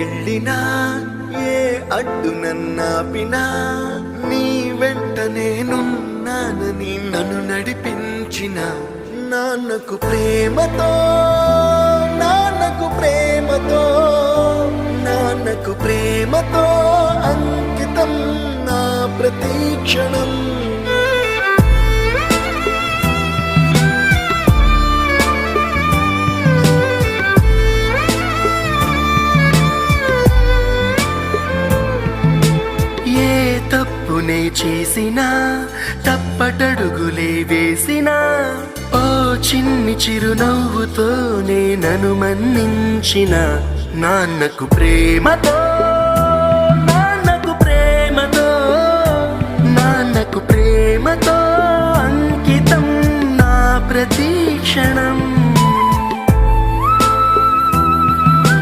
వెళ్ళినా ఏ అడ్డు నన్నాపినా నీ వెంట నేనున్నానని నన్ను నడిపించిన నాన్నకు ప్రేమతో నాన్నకు ప్రేమతో నాన్నకు ప్రేమతో అంకితం నా ప్రతి క్షణం. తప్పునే చేసినా తప్పటడుగులే వేసినా ఓ చిన్ని చిరునవ్వుతోనే నన్ను మన్నించిన నాన్నకు ప్రేమతో నాన్నకు ప్రేమతో నాన్నకు ప్రేమతో అంకితం నా ప్రతి క్షణం.